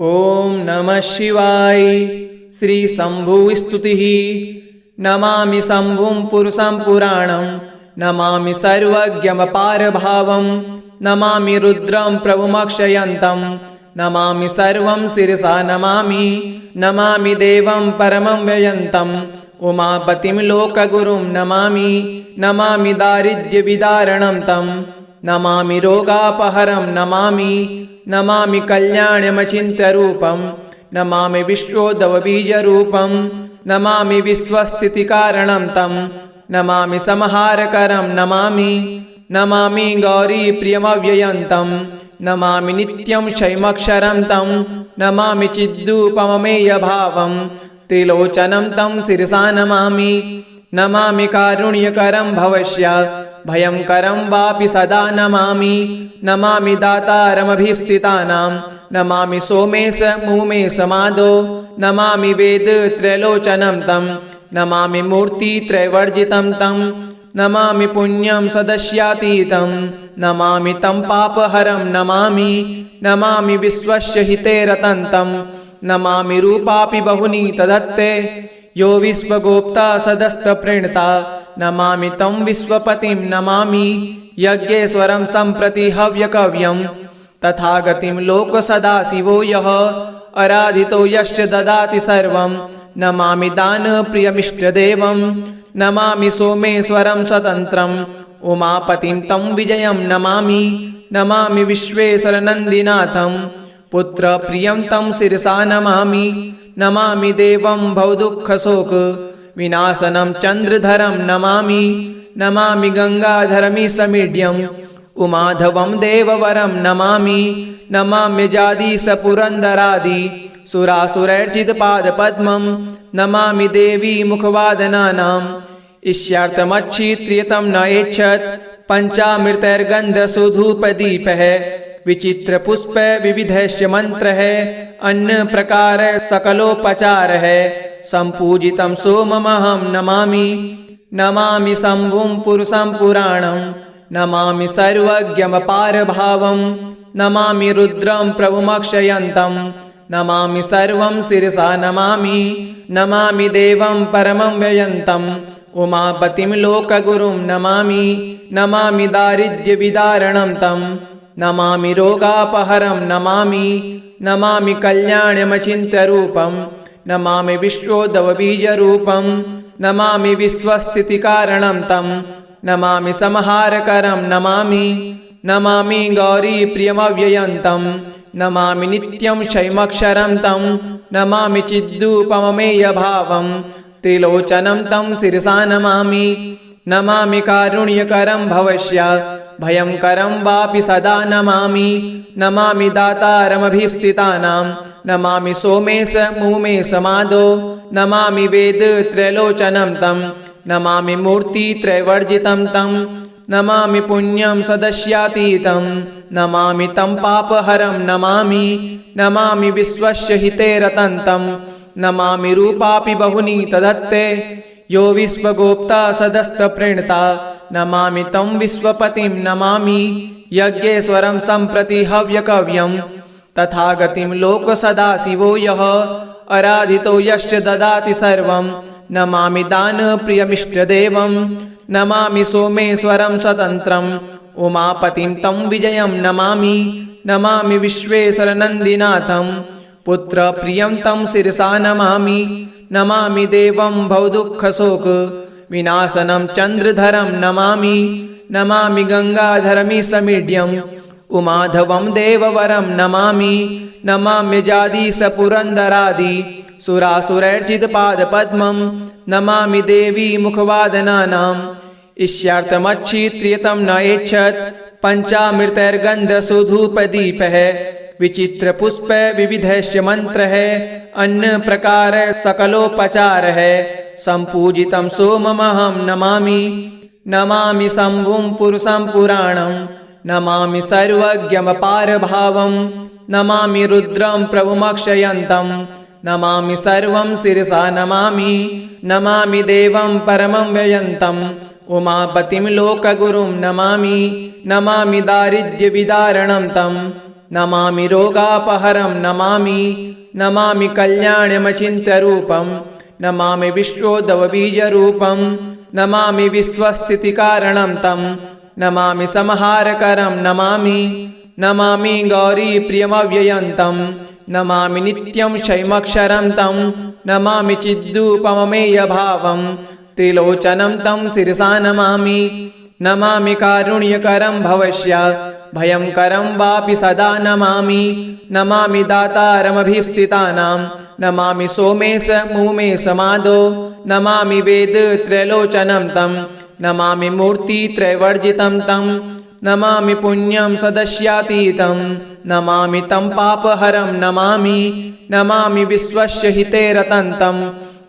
ओम नमः शिवाय। श्री शंभु स्तुतिः। नमामि शंभुं पुरुषं पुराणं, नमामि सर्वज्ञमपारभावं, नमामि रुद्रं प्रभुमक्षयन्तं, नमामि सर्वं शिरसा नमामि, नमामि देवं परमं व्ययन्तं, उमापतिं लोकगुरुं नमामि, नमामि दारिद्र्यविदारणं तं, नमामि रोगापहरं नमामि, नमामि कल्याणमचिन्त्यरूपं, नमामि विश्वोदवबीजरूपं, नमामि विश्वस्थितिकारणं तं, नमामि संहारकरं नमामि, नमामि गौरीप्रियमव्ययन्तं, नमामि नित्यं क्षयमक्षरं तं, नमामि चिद्रूपममेयभावं, त्रिलोचनं तं शिरसा नमामि, नमामि कारुण्यकरं भवस्य भयंकरं वापि सदा नमामि, नमामि दातारमभीप्सितानां, नमामि सोमेश मुमेश माधो, नमामि वेदत्रैलोचनं तं, नमामि मूर्तित्रैवर्जितं तं, नमामि पुण्यं सदस्यातीतं, नमामि तं पापहरं नमामि, नमामि विश्वस्य हिते रतन्तं, नमामि रूपापि बहुनी तदत्ते, यो विश्वगोप्ता सदस्तप्रणीता, नमामि तं विश्वपतिं नमामि, यज्ञेश्वरं सम्प्रति हव्यकव्यं, तथागतिं लोकसदाशिवो यः, आराधितो यश्च ददाति सर्वं, नमामि दानप्रियमिष्टदेवं, नमामि सोमेश्वरं स्वतन्त्रं, उमापतिं तं विजयं नमामि, नमामि विश्वेश्वरनन्दिनाथं, पुत्रप्रियं तं शिरसा नमामि, नमामि देवं भवदुःखशोक विनाशनं चन्द्रधरं नमामि, नमामि गंगाधरमीशमीड्यं, उमाधवं देववरं नमामि, नमाम्यजादीशपुरन्दरादि सुरासुरैर्चित्पादपद्मं, नमामि देवी मुखवादनानां, इष्यार्थमच्छित्रियतं न एच्छत्, पञ्चामृतैर्गन्धसुधूपदीपः, विचित्रपुष्प विविधश्च मन्त्रः, अन्न प्रकार सकलोपचारः, सम्पूजितं सोममहं नमामि, नमामि शंभुं पुरुषं पुराणं, नमामि सर्वज्ञमपारभावं, नमामि रुद्रं प्रभुमक्षयन्तं, नमामि सर्वं शिरसा नमामि, नमामि देवं परमं व्ययन्तं, उमापतिं लोकगुरुं नमामि, नमामि दारिद्र्यविदारणं तं, नमामि रोगापहरं नमामि, नमामि कल्याणमचिन्त्यरूपं, नमामि विश्वोदवबीजरूपं, नमामि विश्वस्थितिकारणं तं, नमामि संहारकरं नमामि, नमामि गौरीप्रियमव्ययन्तं, नमामि नित्यं क्षयमक्षरं तं, नमामि चिद्रूपममेयभावं, त्रिलोचनं तं शिरसा नमामि, नमामि कारुण्यकरं भवस्य भयंकरं वापि सदा नमामि, नमामि दातारमभीप्सितानां, नमामि सोमेश मुमेश माधो, नमामि वेदत्रैलोचनं तं, नमामि मूर्तित्रैवर्जितं तं, नमामि पुण्यं सदस्यातीतं, नमामि तं पापहरं नमामि, नमामि विश्वस्य हिते रतन्तं, नमामि रूपापि बहुनी तदत्ते, यो विश्वगोप्ता सदस्तप्रणीता, नमामि तं विश्वपतिं नमामि, यज्ञेश्वरं सम्प्रति हव्यकव्यं, तथागतिं लोकसदाशिवो यः, आराधितो यश्च ददाति सर्वं, नमामि दानप्रियमिष्टदेवं, नमामि सोमेश्वरं स्वतन्त्रं, उमापतिं तं विजयं नमामि, नमामि विश्वेश्वरनन्दिनाथं, पुत्रप्रियं तं शिरसा नमामि, नमामि देवं भवदुःखशोक विनाशनं चन्द्रधरं नमामि, नमामि गंगाधरमीशमीड्यं, उमाधवं देववरं नमामि, नमाम्यजादीशपुरन्दरादि सुरासुरैर्चित्पादपद्मं, नमामि देवी मुखवादनानां, इष्यार्थमच्छित्रियतं न एच्छत्, पञ्चामृतैर्गन्धसुधूपदीपः, विचित्रपुष्प विविधश्च मन्त्रः, अन्न प्रकार सकलोपचारः, सम्पूजितं सोममहं नमामि, नमामि शंभुं पुरुषं पुराणं, नमामि सर्वज्ञमपारभावं, नमामि रुद्रं प्रभुमक्षयन्तं, नमामि सर्वं शिरसा नमामि, नमामि देवं परमं व्ययन्तं, उमापतिं लोकगुरुं नमामि, नमामि दारिद्र्यविदारणं तं, नमामि रोगापहरं नमामि नमामि कल्याणमचिन्त्यरूपं नमामि विश्वोदवबीजरूपं नमामि विश्वस्थितिकारणं तं नमामि संहारकरं नमामि नमामि गौरीप्रियमव्ययन्तं नमामि नित्यं शैमक्षरं तं नमामि चिद्रूपममेयभावं त्रिलोचनं तं शिरसा नमामि नमामि कारुण्यकरं भवस्य भयंकरं वापि सदा नमामि नमामि दातारमभीप्सितानां नमामि सोमेश मुमेश माधो नमामि वेदत्रैलोचनं तं नमामि मूर्तित्रैवर्जितं तं नमामि पुण्यं सदस्यातीतं नमामि तं पापहरं नमामि नमामि विश्वस्य हिते रतन्तं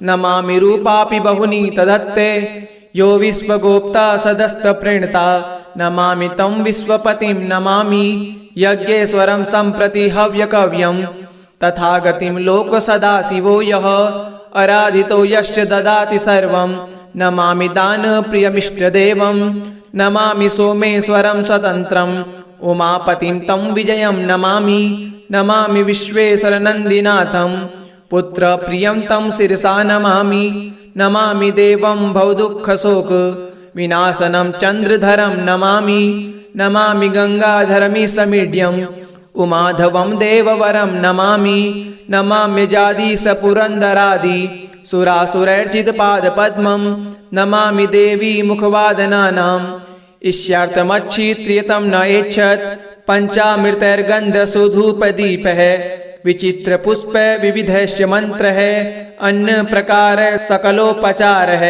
नमामि रूपापि बहुनी तदत्ते यो विश्वगोप्ता सदस्तप्रणता नमामि तं विश्वपतिं नमामि यज्ञेश्वरं सम्प्रति हव्यकव्यं तथागतिं लोकसदाशिवो यः आराधितो यश्च ददाति सर्वं नमामि दानप्रियमिष्टदेवं नमामि सोमेश्वरं स्वतन्त्रम् उमापतिं तं विजयं नमामि नमामि विश्वेश्वरनन्दिनाथं पुत्रप्रियं तं शिरसा नमामि नमामि देवं भवदुःखशोक विनाशनं चन्द्रधरं नमामि नमामि गङ्गाधरमीशमीड्यम् उमाधवं देववरं नमामि नमामि जादीशपुरन्दरादि सुरासुरैर्चित्पादपद्मं नमामि देवी मुखवादनानाम् इष्यार्थमच्छित्रियतं न एच्छत् पञ्चामृतैर्गन्धसुधूपदीपः विचित्रपुष्प विविधश्च मन्त्रः अन्न प्रकार सकलोपचारः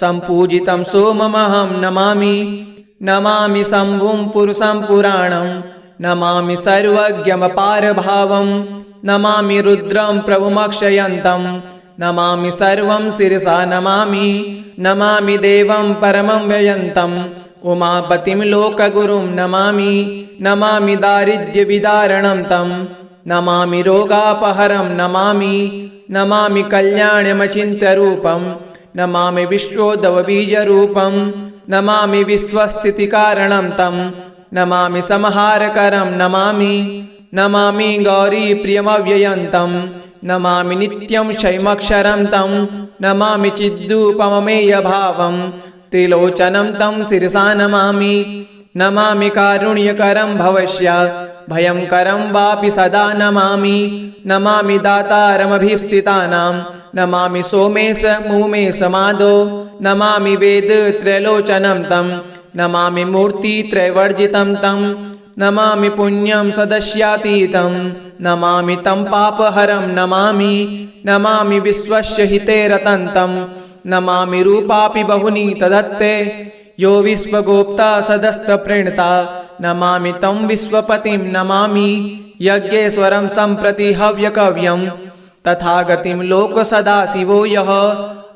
सम्पूजितं सोममहं नमामि नमामि शम्भुं पुरुषं पुराणं नमामि सर्वज्ञमपारभावं नमामि रुद्रं प्रभुमक्षयन्तं नमामि सर्वं शिरसा नमामि नमामि देवं परमं व्ययन्तं उमापतिं लोकगुरुं नमामि नमामि दारिद्र्यविदारणं तं नमामि रोगापहरं नमामि नमामि कल्याणमचिन्त्यरूपं नमामि विश्वोदवबीजरूपं नमामि विश्वस्थितिकारणं तं नमामि संहारकरं नमामि नमामि गौरीप्रियमव्ययन्तं नमामि नित्यं शैमक्षरं तं नमामि चिद्रूपममेयभावं त्रिलोचनं तं शिरसा नमामि नमामि कारुण्यकरं भवस्य भयंकरं वापि सदा नमामि नमामि दातारमभीप्सितानां नमामि सोमेश मुमेश माधो नमामि वेदत्रैलोचनं तं नमामि मूर्तित्रैवर्जितं तं नमामि पुण्यं सदस्यातीतं नमामि तं पापहरं नमामि नमामि विश्वस्य हिते रतन्तं नमामि रूपापि बहुनी तदत्ते यो विश्वगोप्ता सदस्तप्रणता नमामि तं विश्वपतिं नमामि यज्ञेश्वरं सम्प्रति हव्यकव्यं तथागतिं लोकसदाशिवो यः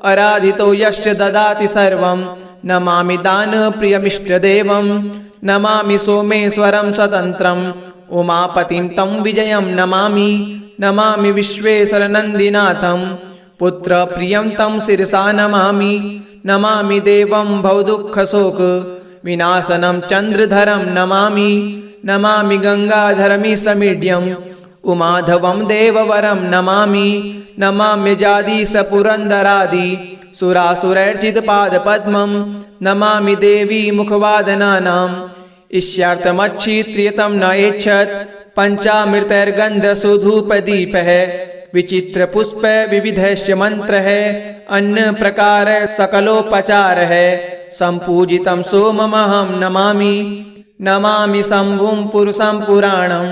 आराधितो यश्च ददाति सर्वं नमामि दानप्रियमिष्टदेवं नमामि सोमेश्वरं स्वतन्त्रम् उमापतिं तं विजयं नमामि नमामि विश्वेश्वरनन्दिनाथं पुत्रप्रियं तं शिरसा नमामि नमामि देवं भवदुःखशोक विनाशनं चन्द्रधरं नमामि नमामि गङ्गाधरमीशमीड्यम् उमाधवं देववरं नमामि नमामि जादीशपुरन्दरादि सुरासुरैर्चित्पादपद्मं नमामि देवी मुखवादनानाम् इष्यार्थमच्छित्रियतं न एच्छत् पञ्चामृतैर्गन्धसुधूपदीपः विचित्रपुष्प विविधश्च मन्त्रः अन्न प्रकार सकलोपचारः सम्पूजितं सोममहं नमामि नमामि शम्भुं पुरुषं पुराणं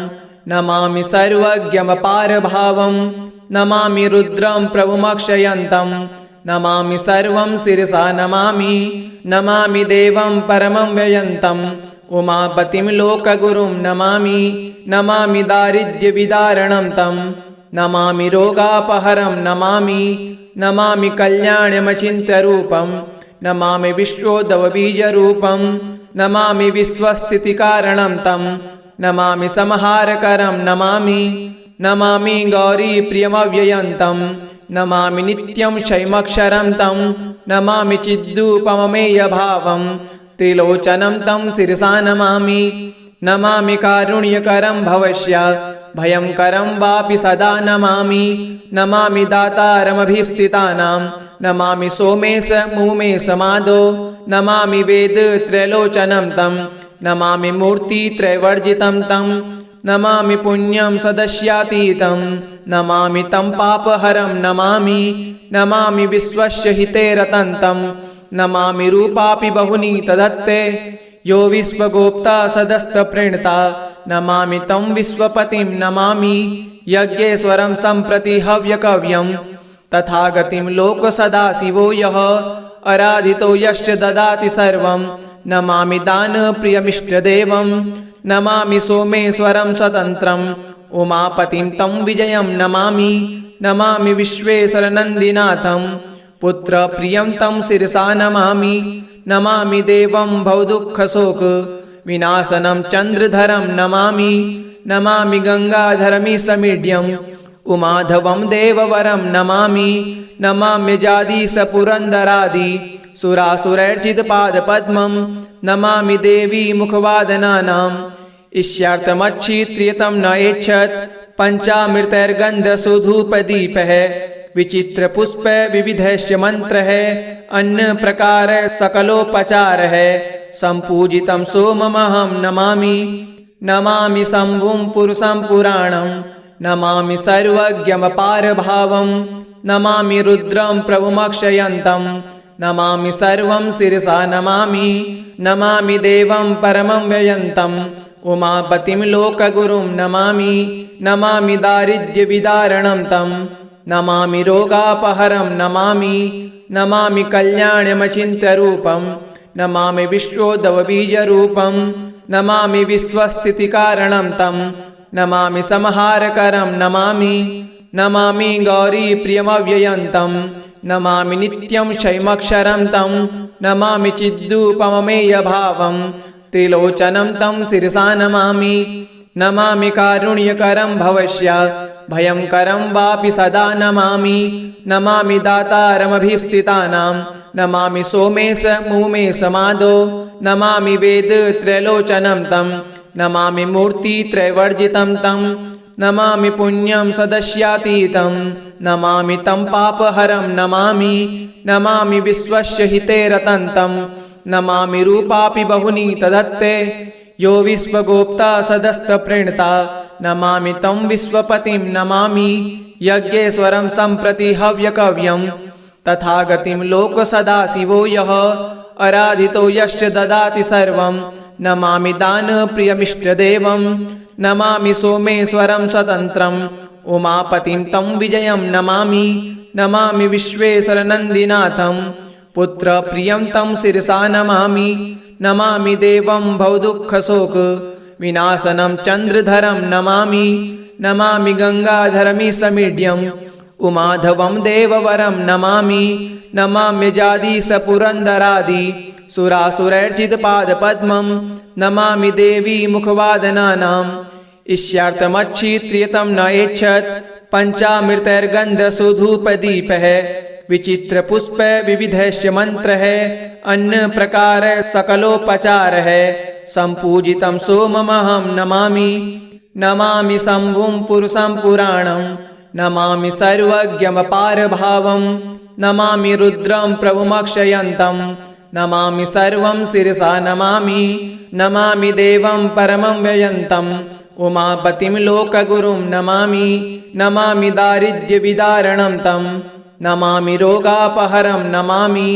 नमामि सर्वज्ञमपारभावं नमामि रुद्रं प्रभुमक्षयन्तं नमामि सर्वं शिरसा नमामि नमामि देवं परमं व्ययन्तं उमापतिं लोकगुरुं नमामि नमामि दारिद्र्यविदारणं तं नमामि रोगापहरं नमामि नमामि कल्याणमचिन्त्यरूपं नमामि विश्वोदवबीजरूपं नमामि विश्वस्थितिकारणं तं नमामि संहारकरं नमामि नमामि गौरीप्रियमव्ययन्तं नमामि नित्यं शैमक्षरं तं नमामि चिद्रूपममेयभावं त्रिलोचनं तं शिरसा नमामि नमामि कारुण्यकरं भवस्य भयंकरं वापि सदा नमामि नमामि दातारमभीप्सितानां नमामि सोमेश मुमेश माधो नमामि वेद त्रैलोचनं तं नमामि मूर्तित्रैवर्जितं तं नमामि पुण्यं सदस्यातीतं नमामि तं पापहरं नमामि नमामि विश्वस्य हिते रतन्तं नमामि रूपापि बहुनी तदत्ते यो विश्वगोप्ता सदस्तप्रणता नमामि तं विश्वपतिं नमामि यज्ञेश्वरं सम्प्रति हव्यकव्यं तथागतिं लोकसदाशिवो यः आराधितो यश्च ददाति सर्वं नमामि दानप्रियमिष्टदेवं नमामि सोमेश्वरं स्वतन्त्रम् उमापतिं तं विजयं नमामि नमामि विश्वेश्वरनन्दिनाथं पुत्रप्रियं तं शिरसा नमामि नमामि देवं भवदुःखशोक विनाशनं चन्द्रधरं नमामि नमामि गङ्गाधरमीशमीड्यम् उमाधवं देववरं नमामि नमामि जादीशपुरन्दरादि सुरासुरैर्चित्पादपद्मं नमामि देवी मुखवादनानाम् इष्यार्थमच्छित्रियतं न एच्छत् पञ्चामृतैर्गन्धसुधूपदीपः विचित्रपुष्प विविधैश्च मन्त्रः अन्न प्रकार सकलोपचारः सम्पूजितं सोममहं नमामि नमामि शम्भुं पुरुषं पुराणं नमामि सर्वज्ञमपारभावं नमामि रुद्रं प्रभुमक्षयन्तं नमामि सर्वं शिरसा नमामि नमामि देवं परमं व्ययन्तं उमापतिं लोकगुरुं नमामि नमामि दारिद्र्यविदारणं तं नमामि रोगापहरं नमामि नमामि कल्याणमचिन्त्यरूपं नमामि विश्वोदवबीजरूपं नमामि विश्वस्थितिकारणं तं नमामि संहारकरं नमामि नमामि गौरीप्रियमव्ययन्तं नमामि नित्यं क्षैमक्षरं तं नमामि चिद्रूपममेयभावं त्रिलोचनं तं शिरसा नमामि नमामि कारुण्यकरं भवस्य भयंकरं वापि सदा नमामि नमामि दातारमभीप्सितानां नमामि सोमेश मुमेश माधो नमामि वेद त्रैलोचनं तं नमामि मूर्तित्रैवर्जितं तं नमामि पुण्यं सदस्यातीतं नमामि तं पापहरं नमामि नमामि विश्वस्य हिते रतन्तं नमामि रूपापि बहुनी तदत्ते यो विश्वगोप्ता सदस्तप्रणता नमामि तं विश्वपतिं नमामि यज्ञेश्वरं सम्प्रति हव्यकव्यं तथागतिं लोकसदाशिवो यः आराधितो यश्च ददाति सर्वं नमामि दानप्रियमिष्टदेवं नमामि सोमेश्वरं स्वतन्त्रम् उमापतिं तं विजयं नमामि नमामि विश्वेश्वरनन्दिनाथं पुत्रप्रियं तं शिरसा नमामि नमामि देवं भवदुःखशोक विनाशनं चन्द्रधरं नमामि नमामि गङ्गाधरमीशमीड्यम् उमाधवं देववरं नमामि नमामि जादीशपुरन्दरादि सुरासुरैर्चित्पादपद्मं नमामि देवी मुखवादनानाम् इष्यार्थमच्छित्रियतं न एच्छत् पञ्चामृतैर्गन्धसुधूपदीपः विचित्रपुष्प विविधैश्च मन्त्रः अन्न प्रकार सकलोपचारः सम्पूजितं सोममहं नमामि नमामि शम्भुं पुरुषं पुराणं नमामि सर्वज्ञमपारभावं नमामि रुद्रं प्रभुमक्षयन्तं नमामि सर्वं शिरसा नमामि नमामि देवं परमं व्ययन्तं उमापतिं लोकगुरुं नमामि नमामि दारिद्र्यविदारणं तं नमामि रोगापहरं नमामि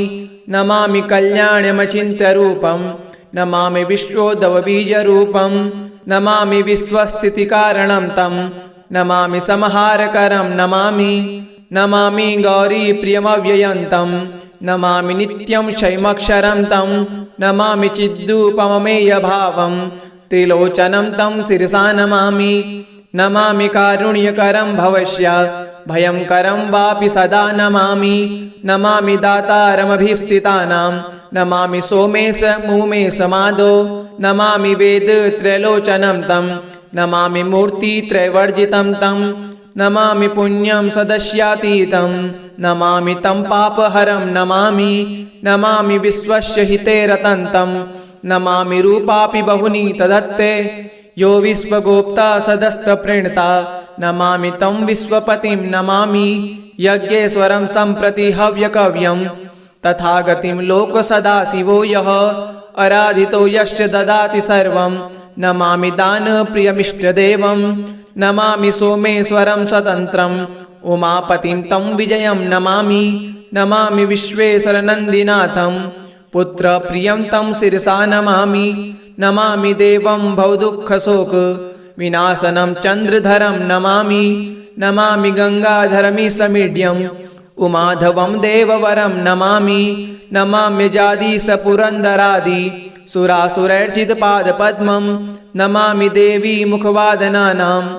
नमामि कल्याणमचिन्त्यरूपं नमामि विश्वोदवबीजरूपं नमामि विश्वस्थितिकारणं तं नमामि संहारकरं नमामि नमामि गौरीप्रियमव्ययन्तं नमामि नित्यं क्षैमक्षरं तं नमामि चिद्रूपममेयभावं त्रिलोचनं तं शिरसा नमामि नमामि कारुण्यकरं भवस्य भयंकरं वापि सदा नमामि नमामि दातारमभीप्सितानां नमामि सोमेश मुमेश माधो नमामि वेद त्रैलोचनं तं नमामि मूर्तित्रैवर्जितं तं नमामि पुण्यं सदस्यातीतं नमामि तं पापहरं नमामि नमामि विश्वस्य हिते रतन्तं नमामि रूपापि बहुनी तदत्ते यो विश्वगोप्ता सदस्तप्रणीता नमामि तं विश्वपतिं नमामि यज्ञेश्वरं सम्प्रति हव्यकव्यं तथागतिं लोकसदाशिवो यः आराधितो यश्च ददाति सर्वं नमामि दानप्रियमिष्टदेवं नमामि सोमेश्वरं स्वतन्त्रम् उमापतिं तं विजयं नमामि नमामि विश्वेश्वरनन्दिनाथं पुत्रप्रियं तं शिरसा नमामि नमामि देवं भवदुःखशोक विनाशनं चन्द्रधरं नमामि नमामि गङ्गाधरमीशमीड्यम् उमाधवं देववरं नमामि नमामि जादीशपुरन्दरादि सुरासुरैर्चितपादपद्मं नमामि देवी मुखवादनानाम्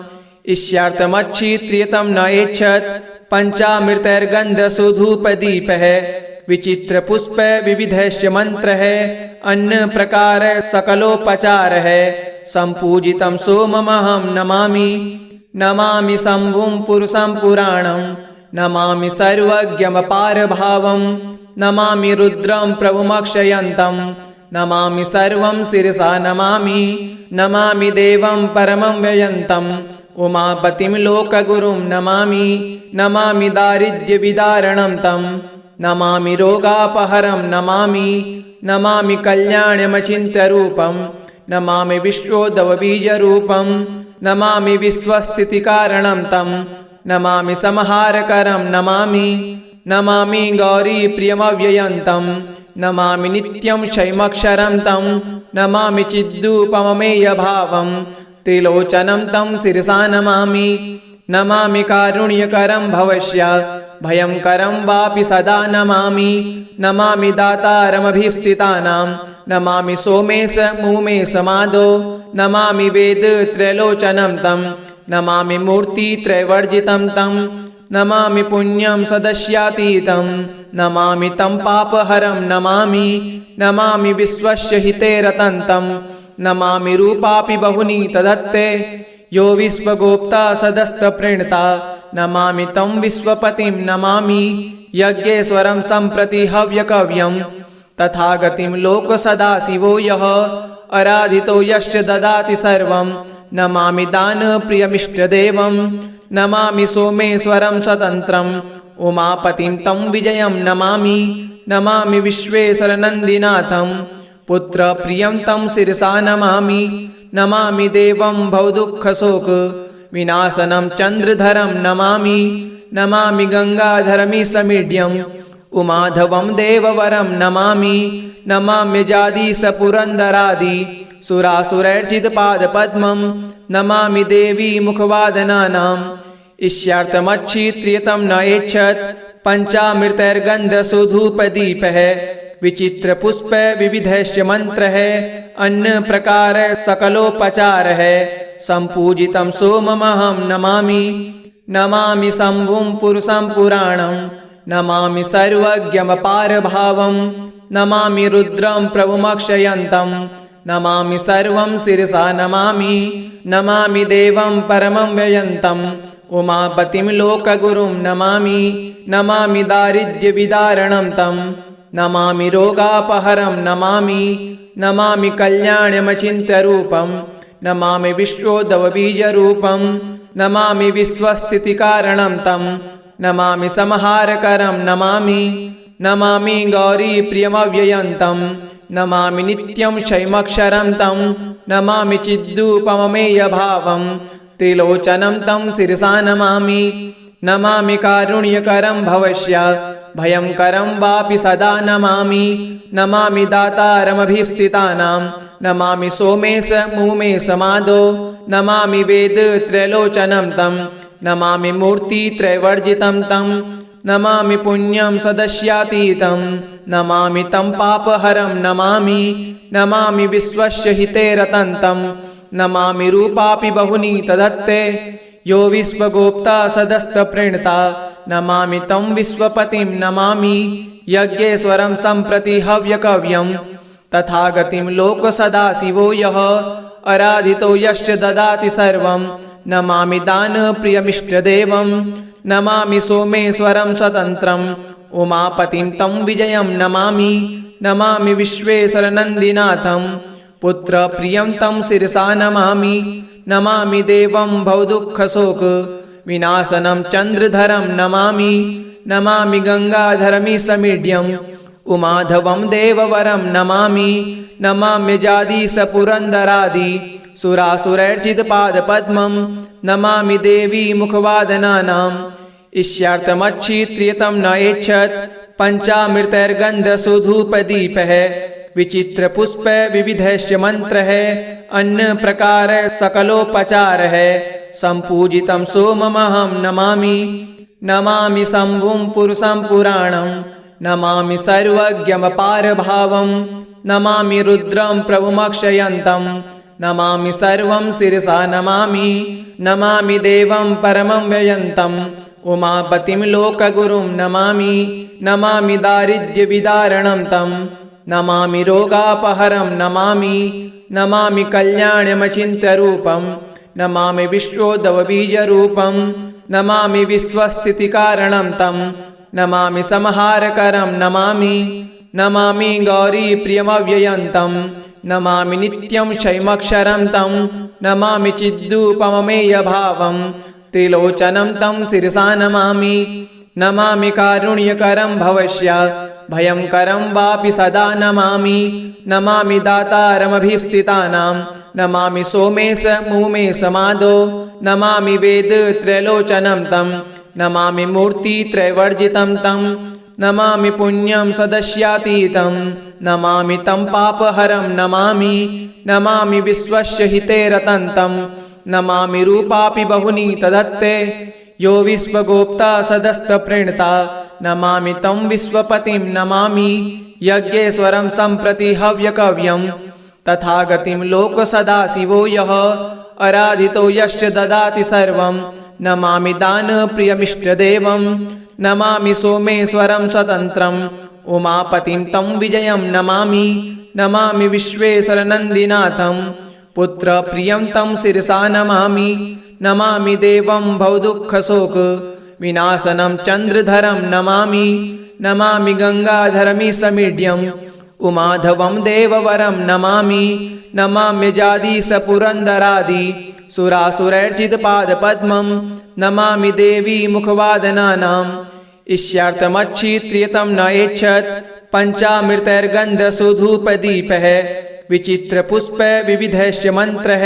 इष्यार्थमच्छित्रियतं न एच्छत् पञ्चामृतैर्गन्धसुधूपदीपः विचित्रपुष्प विविधश्च मन्त्रः अन्नप्रकार सकलोपचारः सम्पूजितं सोममहं नमामि नमामि शम्भुं पुरुषं पुराणं नमामि सर्वज्ञमपारभावं नमामि रुद्रं प्रभुमक्षयन्तं नमामि सर्वं शिरसा नमामि नमामि देवं परमं व्ययन्तं उमापतिं लोकगुरुं नमामि नमामि दारिद्र्यविदारणं तं नमामि रोगापहरं नमामि नमामि कल्याणमचिन्त्यरूपं नमामि विश्वोदवबीजरूपं नमामि विश्वस्थितिकारणं तं नमामि संहारकरं नमामि नमामि गौरीप्रियमव्ययन्तं नमामि नित्यं क्षयमक्षरं तं नमामि चिद्रूपममेयभावं त्रिलोचनं तं शिरसा नमामि नमामि कारुण्यकरं भवस्य भयंकरं वापि सदा नमामि नमामि दातारमभीप्सितानां नमामि सोमेश मुमेश माधो नमामि वेदत्रैलोचनं तं नमामि मूर्तित्रैवर्जितं तं नमामि पुण्यं सदस्यातीतं नमामि तं पापहरं नमामि नमामि विश्वस्य हिते रतन्तं नमामि रूपापि बहुनी तदत्ते यो विश्वगोप्ता सदस्तप्रणीता नमामि तं विश्वपतिं नमामि यज्ञेश्वरं सम्प्रति हव्यकव्यं तथागतिं लोकसदाशिवो यः आराधितो यश्च ददाति सर्वं नमामि दानप्रियमिष्टदेवं नमामि सोमेश्वरं स्वतन्त्रम् उमापतिं तं विजयं नमामि नमामि विश्वेश्वरनन्दिनाथं पुत्रप्रियं तं शिरसा नमामि नमामि देवं भवदुःखशोक विनाशनं चन्द्रधरं नमामि नमामि गङ्गाधरमीशमीड्यम् उमाधवं देववरं नमामि नमामि जादीशपुरन्दरादि सुरासुरैर्चितपादपद्मं नमामि देवी मुखवादनानाम् इष्यार्थमच्छित्रियतं न एच्छत् पञ्चामृतैर्गन्धसुधूपदीपः विचित्रपुष्प विविधश्च मन्त्रः अन्नप्रकार सकलोपचारः सम्पूजितं सोममहं नमामि नमामि शम्भुं पुरुषं पुराणं नमामि सर्वज्ञमपारभावं नमामि रुद्रं प्रभुमक्षयन्तं नमामि सर्वं शिरसा नमामि नमामि देवं परमं व्ययन्तं उमापतिं लोकगुरुं नमामि नमामि दारिद्र्यविदारणं तं नमामि रोगापहरं नमामि नमामि कल्याणमचिन्त्यरूपं नमामि विश्वोदवबीजरूपं नमामि विश्वस्थितिकारणं तं नमामि संहारकरं नमामि नमामि गौरीप्रियमव्ययन्तं नमामि नित्यं क्षयमक्षरं तं नमामि चिद्रूपममेयभावं त्रिलोचनं तं शिरसा नमामि नमामि कारुण्यकरं भवस्य भयंकरं वापि सदा नमामि नमामि दातारमभीप्सितानां नमामि सोमेश मुमेश माधो नमामि वेदत्रैलोचनं तं नमामि मूर्तित्रैवर्जितं तं नमामि पुण्यं सदस्यातीतं नमामि तं पापहरं नमामि नमामि विश्वस्य हिते रतन्तं नमामि रूपापि बहुनी तदत्ते यो विश्वगोप्ता सदस्तप्रणीता नमामि तं विश्वपतिं नमामि यज्ञेश्वरं सम्प्रति हव्यकव्यं तथागतिं लोकसदाशिवो यः आराधितो यश्च ददाति सर्वं नमामि दानप्रियमिष्टदेवं नमामि सोमेश्वरं स्वतन्त्रम् उमापतिं तं विजयं नमामि नमामि विश्वेश्वरनन्दिनाथं पुत्रप्रियं तं शिरसा नमामि नमामि देवं भवदुःखशोक विनाशनं चन्द्रधरं नमामि नमामि गङ्गाधरमीशमीड्यम् उमाधवं देववरं नमामि नमाम्यजादीशपुरन्दरादि सुरासुरैर्चितपादपद्मं नमामि देवी मुखवादनानाम् इष्यार्थमच्छित्रियतं न एच्छत् पञ्चामृतैर्गन्धसुधूपदीपः विचित्रपुष्प विविधश्च मन्त्रः अन्न प्रकार सकलोपचारः सम्पूजितं सोममहं नमामि नमामि शम्भुं पुरुषं पुराणं नमामि सर्वज्ञमपारभावं नमामि रुद्रं प्रभुमक्षयन्तं नमामि सर्वं शिरसा नमामि नमामि देवं परमं व्ययन्तम् उमापतिं लोकगुरुं नमामि नमामि दारिद्र्यविदारणं तं नमामि रोगापहरं नमामि नमामि कल्याणमचिन्त्यरूपं नमामि विश्वोदवबीजरूपं नमामि विश्वस्थितिकारणं तं नमामि संहारकरं नमामि नमामि गौरीप्रियमव्ययन्तं नमामि नित्यं क्षैमक्षरं तं नमामि चिद्रूपममेयभावं त्रिलोचनं तं शिरसा नमामि नमामि कारुण्यकरं भवस्य भयंकरं वापि सदा नमामि नमामि दातारमभीप्सितानां नमामि सोमेश मुमेश माधो नमामि वेदत्रैलोचनं तं नमामि मूर्तित्रयवर्जितं तं नमामि पुण्यं सदस्यातीतं नमामि तं पापहरं नमामि नमामि विश्वस्य हिते रतन्तं नमामि रूपापि बहुनी तदत्ते यो विश्वगोप्ता सदस्तप्रणता नमामि तं विश्वपतिं नमामि यज्ञेश्वरं सम्प्रति हव्यकव्यं तथागतिं लोकसदाशिवो यः आराधितो यश्च ददाति सर्वं नमामि दानप्रियमिष्टदेवं नमामि सोमेश्वरं स्वतन्त्रम् उमापतिं तं विजयं नमामि नमामि विश्वेश्वरनन्दिनाथं पुत्रप्रियं तं शिरसा नमामि नमामि देवं भवदुःखशोक विनाशनं चन्द्रधरं नमामि नमामि गङ्गाधरमीशमीड्यम् उमाधवं देववरं नमामि नमाम्यजादीशपुरन्दरादि सुरासुरैर्चितपादपद्मं नमामि देवी मुखवादनानाम् इष्यार्थमच्छित्रियतं न एच्छत् पञ्चामृतैर्गन्धसुधूपदीपः विचित्रपुष्प विविधश्च मन्त्रः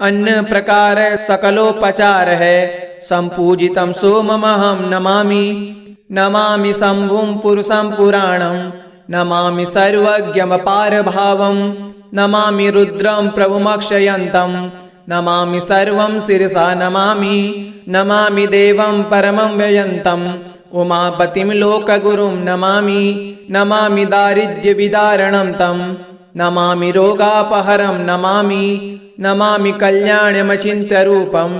अन्न प्रकार सकलोपचारः सम्पूजितं सोममहं नमामि नमामि शम्भुं पुरुषं पुराणं नमामि सर्वज्ञमपारभावं नमामि रुद्रं प्रभुमक्षयन्तं नमामि सर्वं शिरसा नमामि नमामि देवं परमं व्ययन्तम् उमापतिं लोकगुरुं नमामि नमामि दारिद्र्यविदारणं तं नमामि रोगापहरं नमामि नमामि कल्याणमचिन्त्यरूपं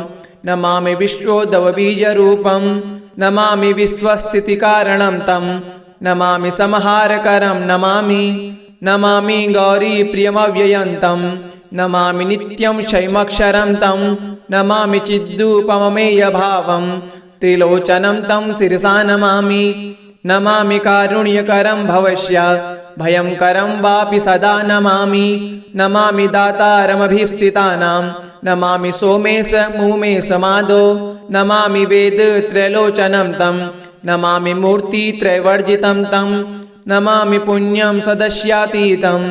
नमामि विश्वोदवबीजरूपं नमामि विश्वस्थितिकारणं तं नमामि संहारकरं नमामि नमामि गौरीप्रियमव्ययन्तं नमामि नित्यं क्षैमक्षरं तं नमामि चिद्रूपममेयभावं त्रिलोचनं तं शिरसा नमामि नमामि कारुण्यकरं भवस्य भयंकरं वापि सदा नमामि नमामि दातारमभीप्सितानां नमामि सोमेश मुमेश माधो नमामि वेदत्रैलोचनं तं नमामि मूर्तित्रयवर्जितं तं नमामि पुण्यं सदस्यातीतं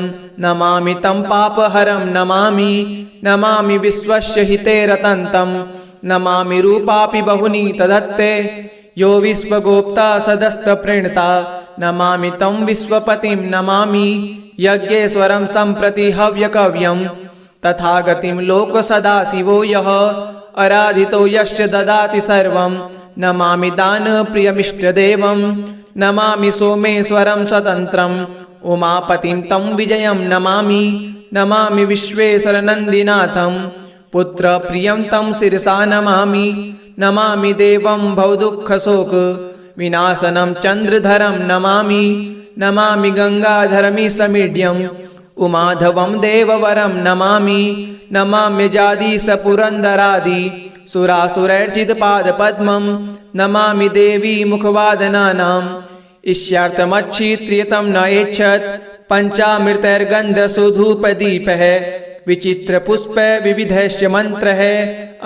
नमामि तं पापहरं नमामि नमामि विश्वस्य हिते रतन्तं नमामि रूपापि बहुनी तदत्ते यो विश्वगोप्ता सदस्तप्रणता नमामि तं विश्वपतिं नमामि यज्ञेश्वरं सम्प्रति हव्यकव्यं तथागतिं लोकसदाशिवो यः आराधितो यश्च ददाति सर्वं नमामि दानप्रियमिष्टदेवं नमामि सोमेश्वरं स्वतन्त्रम् उमापतिं तं विजयं नमामि नमामि विश्वेश्वरनन्दिनाथं पुत्रप्रियं तं शिरसा नमामि नमामि देवं भवदुःखशोक विनाशनं चन्द्रधरं नमामि नमामि गङ्गाधरमीशमीड्यम् उमाधवं देववरं नमामि नमाम्यजादीशपुरन्दरादि सुरासुरैर्चितपादपद्मं नमामि देवी मुखवादनानाम् इष्यार्थमच्छित्रियतं न एच्छत् पञ्चामृतैर्गन्धसुधूपदीपः विचित्रपुष्प विविधश्च मन्त्रः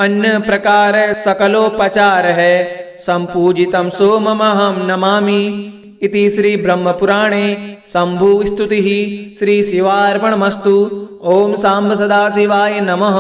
अन्न प्रकार सकलोपचारः सम्पूजितं सोममहं नमामि। इति श्री ब्रह्मपुराणे शम्भुस्तुतिः श्री शिवार्पणमस्तु। ओम सांब सदाशिवाय नमः।